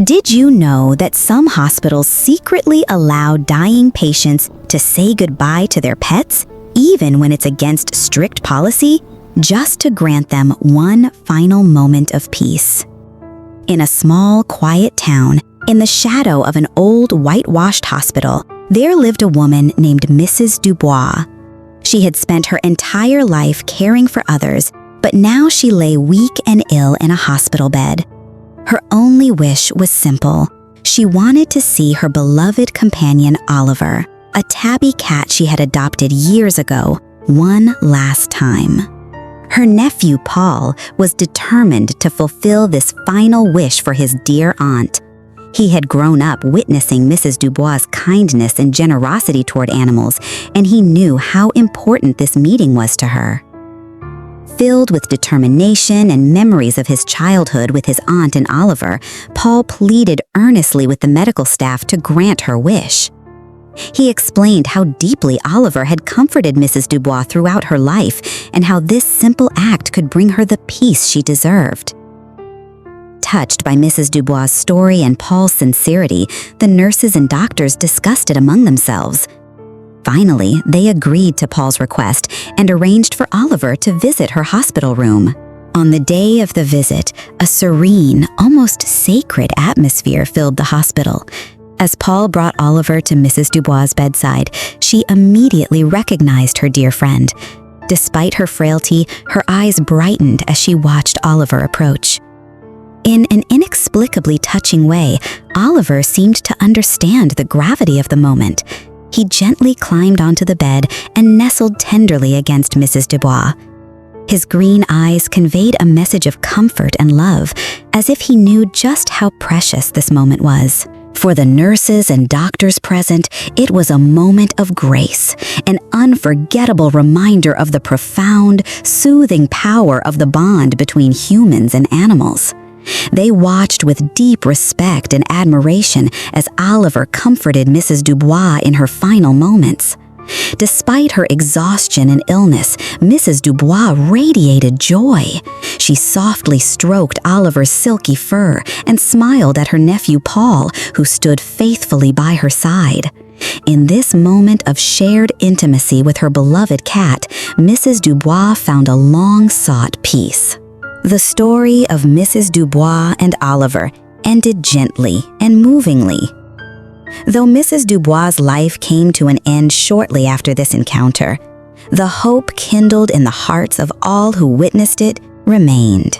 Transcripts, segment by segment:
Did you know that some hospitals secretly allow dying patients to say goodbye to their pets, even when it's against strict policy, just to grant them one final moment of peace? In a small, quiet town, in the shadow of an old whitewashed hospital, there lived a woman named Mrs. Dubois. She had spent her entire life caring for others, but now she lay weak and ill in a hospital bed. Her only wish was simple. She wanted to see her beloved companion Oliver, a tabby cat she had adopted years ago, one last time. Her nephew Paul was determined to fulfill this final wish for his dear aunt. He had grown up witnessing Mrs. Dubois' kindness and generosity toward animals, and he knew how important this meeting was to her. Filled with determination and memories of his childhood with his aunt and Oliver, Paul pleaded earnestly with the medical staff to grant her wish. He explained how deeply Oliver had comforted Mrs. Dubois throughout her life and how this simple act could bring her the peace she deserved. Touched by Mrs. Dubois' story and Paul's sincerity, the nurses and doctors discussed it among themselves. Finally, they agreed to Paul's request and arranged for Oliver to visit her hospital room. On the day of the visit, a serene, almost sacred atmosphere filled the hospital. As Paul brought Oliver to Mrs. Dubois' bedside, she immediately recognized her dear friend. Despite her frailty, her eyes brightened as she watched Oliver approach. In an inexplicably touching way, Oliver seemed to understand the gravity of the moment. He gently climbed onto the bed and nestled tenderly against Mrs. Dubois. His green eyes conveyed a message of comfort and love, as if he knew just how precious this moment was. For the nurses and doctors present, it was a moment of grace, an unforgettable reminder of the profound, soothing power of the bond between humans and animals. They watched with deep respect and admiration as Oliver comforted Mrs. Dubois in her final moments. Despite her exhaustion and illness, Mrs. Dubois radiated joy. She softly stroked Oliver's silky fur and smiled at her nephew Paul, who stood faithfully by her side. In this moment of shared intimacy with her beloved cat, Mrs. Dubois found a long-sought peace. The story of Mrs. Dubois and Oliver ended gently and movingly. Though Mrs. Dubois' life came to an end shortly after this encounter, the hope kindled in the hearts of all who witnessed it remained.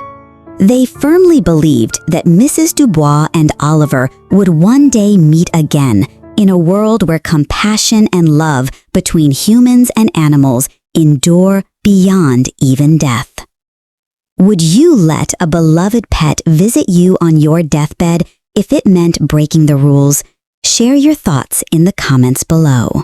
They firmly believed that Mrs. Dubois and Oliver would one day meet again in a world where compassion and love between humans and animals endure beyond even death. Would you let a beloved pet visit you on your deathbed if it meant breaking the rules? Share your thoughts in the comments below.